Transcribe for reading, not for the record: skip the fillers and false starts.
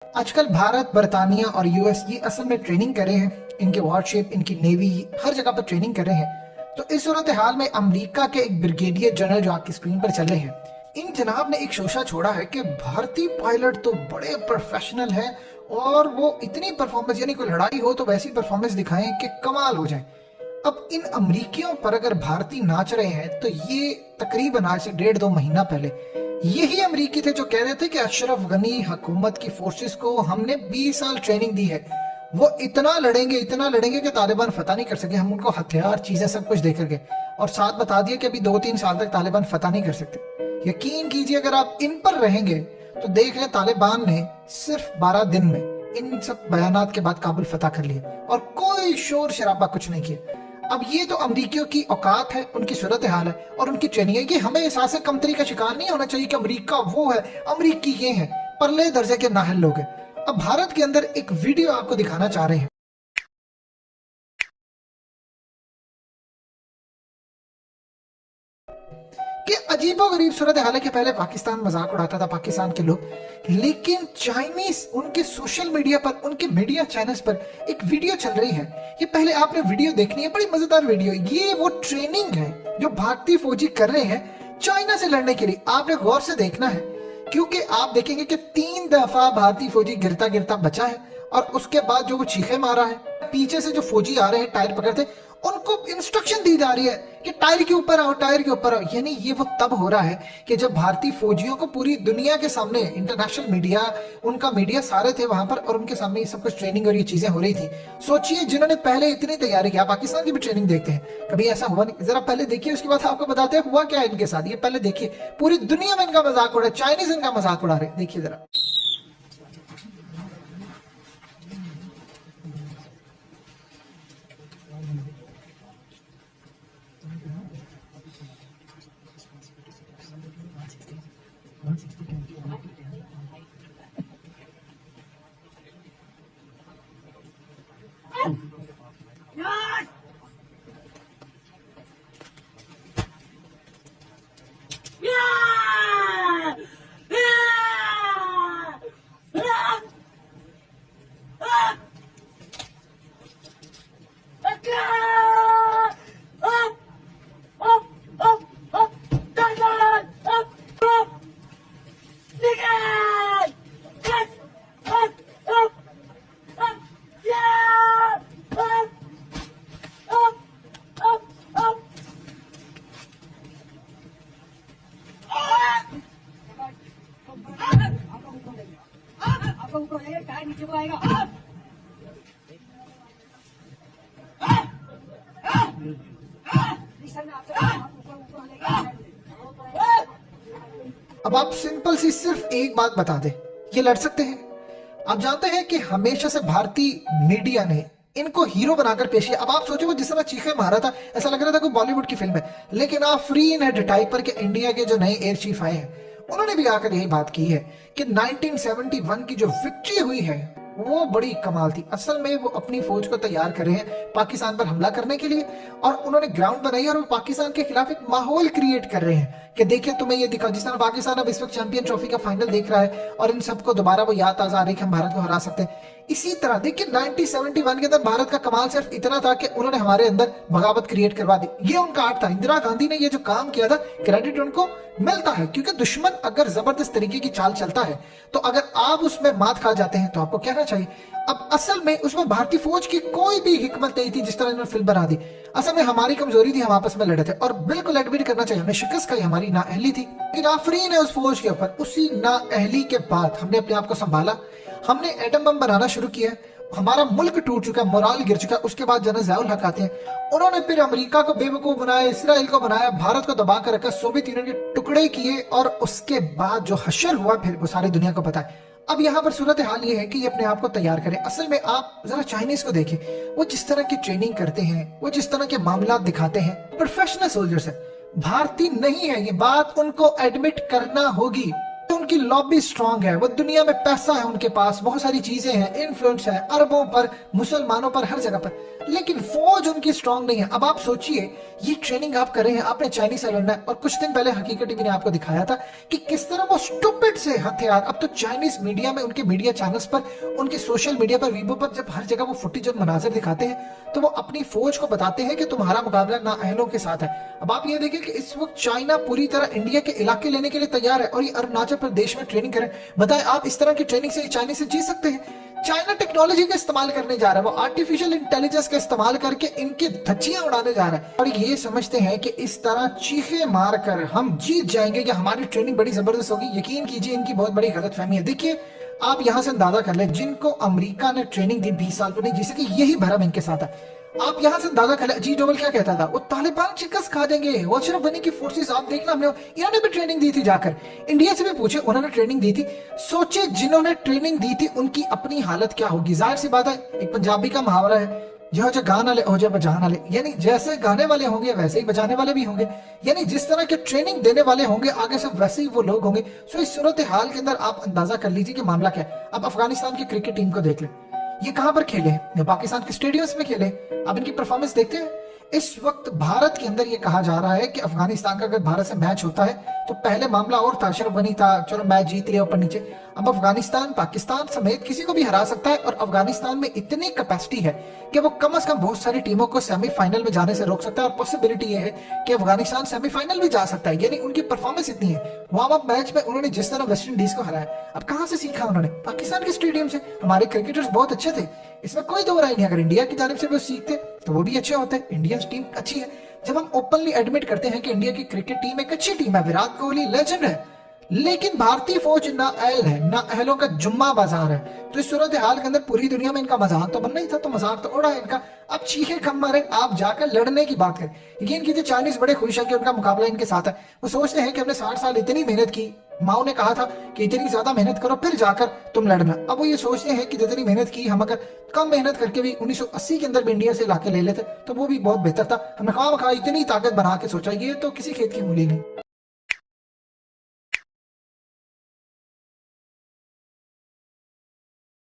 आजकल भारत, बर्तानिया और यूएस ये असल में ट्रेनिंग कर रहे हैं। इनके वॉरशिप, इनकी नेवी हर जगह पर ट्रेनिंग कर रहे हैं। तो इस सूरत हाल में अमेरिका के एक ब्रिगेडियर जनरल जो आपकी स्क्रीन पर चल रहे हैं, इन जनाब ने एक शोशा छोड़ा है कि भारतीय पायलट तो बड़े प्रोफेशनल हैं और वो इतनी परफॉर्मेंस, यानी कोई लड़ाई हो तो वैसी परफॉर्मेंस दिखाएं कि कमाल हो जाए। अब इन अमरीकियों पर अगर भारतीय नाच रहे हैं तो ये तकरीबन आज से 1.5-2 महीना पहले यही अमरीकी थे जो कह रहे थे कि अशरफ गनी हुकूमत की फोर्सेस को हमने 20 साल ट्रेनिंग दी है, वो इतना लड़ेंगे कि तालिबान फतह नहीं कर सके, हम उनको हथियार, चीजें सब कुछ दे करके, और साथ बता दिया कि अभी 2-3 साल तक तालिबान फतह नहीं कर सकते। यकीन कीजिए अगर आप इन पर रहेंगे तो देख लें तालिबान ने सिर्फ 12 दिन में इन सब बयानात के बाद काबुल फतह कर लिया और कोई शोर शराबा कुछ नहीं किया। अब ये तो अमरीकियों की औकात है, उनकी सूरत हाल है और उनकी ट्रेनिंग है। ये हमें एहसास कमतरी का शिकार नहीं होना चाहिए कि अमरीका वो है, अमरीकी ये है, परले दर्जे के नाहल लोग हैं। अब भारत के अंदर एक वीडियो आपको दिखाना चाह रहे हैं कि अजीबोगरीब सूरत हाल है कि पहले पाकिस्तान मजाक उड़ाता था, पाकिस्तान के लोग, लेकिन चाइनीज उनके सोशल मीडिया पर, उनके मीडिया चैनल्स पर एक वीडियो चल रही है। ये पहले आपने वीडियो देखनी है, बड़ी मजेदार वीडियो। ये वो ट्रेनिंग है जो भारतीय फौजी कर रहे हैं चाइना से लड़ने के लिए। आपने गौर से देखना है क्योंकि आप देखेंगे कि 3 दफा भारतीय फौजी गिरता गिरता बचा है और उसके बाद जो वो चीखे मारा है, पीछे से जो फौजी आ रहे हैं टायर पकड़ते, उनको इंस्ट्रक्शन दी जा रही है कि टायर के ऊपर आओ, टायर के ऊपर आओ। यानी ये वो तब हो रहा है कि जब भारतीय फौजियों को पूरी दुनिया के सामने, इंटरनेशनल मीडिया, उनका मीडिया सारे थे वहां पर और उनके सामने ये सब कुछ ट्रेनिंग और ये चीजें हो रही थी। सोचिए जिन्होंने पहले इतनी तैयारी किया, पाकिस्तान की भी ट्रेनिंग देखते हैं, कभी ऐसा हुआ नहीं। जरा पहले देखिए, उसके बाद आपको बताते हैं हुआ क्या है इनके साथ। ये पहले देखिए, पूरी दुनिया में इनका मजाक उड़ा, चाइनीज इनका मजाक उड़ा रहे। देखिए जरा। आपका ऊपर हो जाएगा, टायर नीचे को आएगा। अब आप सिंपल सी सिर्फ एक बात बता दें, ये लड़ सकते हैं? आप जानते हैं कि हमेशा से भारतीय मीडिया ने इनको हीरो बनाकर पेश किया। अब आप सोचो वो जिस तरह चीखे मारा था, ऐसा लग रहा था कोई बॉलीवुड की फिल्म है। लेकिन आफरीन है टाइपर के इंडिया के जो नए एयर चीफ आए हैं, उन्होंने भी आकर यही बात की है कि 1971 की जो विक्ट्री हुई है वो बड़ी कमाल थी। असल में वो अपनी फौज को तैयार कर रहे हैं पाकिस्तान पर हमला करने के लिए, और उन्होंने ग्राउंड बनाई और वो पाकिस्तान के खिलाफ एक माहौल क्रिएट कर रहे हैं कि देखिए तुम्हें ये दिखा, जिस तरह पाकिस्तान अब इस वक्त चैंपियन ट्रॉफी का फाइनल देख रहा है और इन सबको दोबारा वो याद ताजा आ रही है कि हम भारत को हरा सकते हैं। इसी तरह देखिए 1971 के अंदर भारत का कमाल सिर्फ इतना था कि उन्होंने हमारे अंदर बगावत क्रिएट करवा दी। ये उनका आर्ट था। इंदिरा गांधी ने ये जो काम किया था, क्रेडिट उनको मिलता है, क्योंकि दुश्मन अगर जबरदस्त तरीके की चाल चलता है तो अगर आप उसमें मात खा जाते हैं तो आपको कहना चाहिए। अब असल में उसमें भारतीय फौज की कोई भी हिकमत नहीं थी जिस तरह इन्होंने फिल्म बना दी। असल में हमारी कमजोरी थी, हम आपस में लड़े थे और बिल्कुल एडमिट करना चाहिए हमने शिकस्त खाई, हमारी नाअहली थी। लेकिन आफरीन है उस फौज के ऊपर। उसी नाअहली के बाद हमने अपने आप को संभाला, हमने एटम बम बनाना शुरू किया, हमारा मुल्क टूट चुका, मोराल गिर चुका। उसके बाद जनरल ज़ियाउल हक आते हैं, उन्होंने फिर अमेरिका को बेवकूफ बनाया, इसराइल को बनाया, भारत को दबा कर रखा, सोवियत यूनियन के टुकड़े किए और उसके बाद जो हशर हुआ फिर वो सारी दुनिया को पता है। अब यहाँ पर सूरत हाल ये है कि ये अपने आप को तैयार करें। असल में आप जरा चाइनीज को देखें, वो जिस तरह की ट्रेनिंग करते हैं, वो जिस तरह के मामला दिखाते हैं, प्रोफेशनल सोल्जर्स है, भारतीय नहीं है। ये बात उनको एडमिट करना होगी। उनकी उनकी लॉबी स्ट्रांग है, वो दुनिया में पैसा है उनके पास, बहुत सारी चीजें हैं, इन्फ्लुएंस है अरबों पर, मुसलमानों पर, हर जगह पर, लेकिन फौज उनकी स्ट्रांग नहीं है। अब आप सोचिए, ये ट्रेनिंग आप कर रहे हैं, आपने चाइनीज से लड़ना है, और कुछ दिन पहले हकीकत टीवी ने आपको दिखाया था कि किस तरह वो स्टूपिड से हथियार, अब तो चाइनीज मीडिया में, उनके मीडिया चैनल्स पर, उनके सोशल मीडिया पर, वीबो पर, जब हर जगह वो फुटेज और मनाजर दिखाते हैं तो वो अपनी फौज को बताते हैं कि तुम्हारा मुकाबला ना अहलों के साथ है। अब आप ये देखिए कि इस वक्त चाइना पूरी तरह इंडिया के इलाके लेने के लिए तैयार है और ये अरुणाचल प्रदेश में ट्रेनिंग करें। बताएं, आप इस तरह की ट्रेनिंग से चाइना से जीत सकते हैं? चाइना टेक्नोलॉजी का इस्तेमाल करने जा रहा है, वो आर्टिफिशियल इंटेलिजेंस का इस्तेमाल करके इनकी धज्जियां उड़ाने जा रहा है और ये समझते हैं कि इस तरह चीखे मारकर हम जीत जाएंगे या हमारी ट्रेनिंग बड़ी जबरदस्त होगी। यकीन कीजिए, इनकी बहुत बड़ी गलतफहमी है। देखिए, आप यहां से अंदाजा कर ले, जिनको अमेरिका ने ट्रेनिंग दी 20 साल पहले, जिसे कि यही भरम इनके साथ है, आप यहां से अंदाजा कर ले, अजीत डोभाल क्या कहता था, वो तालिबान चिकस खा देंगे, वो अशरफ गनी की फोर्सेस आप देखना, हमने इन्होंने भी ट्रेनिंग दी थी, जाकर इंडिया से भी पूछे, उन्होंने ट्रेनिंग दी थी। सोचे जिन्होंने ट्रेनिंग दी थी उनकी अपनी हालत क्या होगी। जाहिर सी बात है, एक पंजाबी का मुहावरा है, जो जो गाने वाले हो जो बजाने वाले, यानी जैसे गाने वाले होंगे वैसे ही बजाने वाले भी होंगे, यानी जिस तरह के ट्रेनिंग देने वाले होंगे आगे से वैसे ही वो लोग होंगे। सो इस सूरत हाल के अंदर आप अंदाजा कर लीजिए कि मामला क्या है। अब अफगानिस्तान की क्रिकेट टीम को देख ले, ये कहां पर खेले, पाकिस्तान के स्टेडियम्स में खेले। अब इनकी परफॉर्मेंस देखते हैं। इस वक्त भारत के अंदर ये कहा जा रहा है कि अफगानिस्तान का अगर भारत से मैच होता है तो पहले मामला और था, अशरफ गनी था, चलो मैच जीत लिया ऊपर नीचे, अब अफगानिस्तान पाकिस्तान समेत किसी को भी हरा सकता है और अफगानिस्तान में इतनी कैपेसिटी है कि वो कम से कम बहुत सारी टीमों को सेमीफाइनल में जाने से रोक सकता है और पॉसिबिलिटी ये है कि अफगानिस्तान सेमीफाइनल भी जा सकता है। यानी उनकी परफॉर्मेंस इतनी है। वार्म अप मैच में उन्होंने जिस तरह वेस्ट इंडीज को हराया, अब कहां से सीखा उन्होंने? पाकिस्तान के स्टेडियम से। हमारे क्रिकेटर्स बहुत अच्छे थे, इसमें कोई दो राय नहीं। अगर इंडिया की जानिब से वो सीखते तो वो भी अच्छे होते। इंडियन टीम अच्छी है। जब हम ओपनली एडमिट करते हैं कि इंडिया की क्रिकेट टीम एक अच्छी टीम है, विराट कोहली लेजेंड है, लेकिन भारतीय फौज ना अहल है, ना अहलों का जुम्मा बाजार है, तो इस सूरत हाल के अंदर पूरी दुनिया में इनका मजाक तो बनना ही था, तो मजाक तो उड़ा है इनका। अब चीखे कम मारे, आप जाकर लड़ने की बात करें। यकीन कीजिए, चाइनीज बड़े खुश है कि उनका मुकाबला इनके साथ है। वो सोचते हैं कि हमने 60 साल इतनी मेहनत की, माओ ने कहा था कि इतनी ज्यादा मेहनत करो फिर जाकर तुम लड़ना। अब वो ये सोचते हैं कि जितनी मेहनत की, हम अगर कम मेहनत करके भी 1980 के अंदर भी इंडिया से इलाके ले लेते तो वो भी बहुत बेहतर था। हमने खामखा इतनी ताकत बना के सोचा, ये तो किसी खेत की मूली नहीं।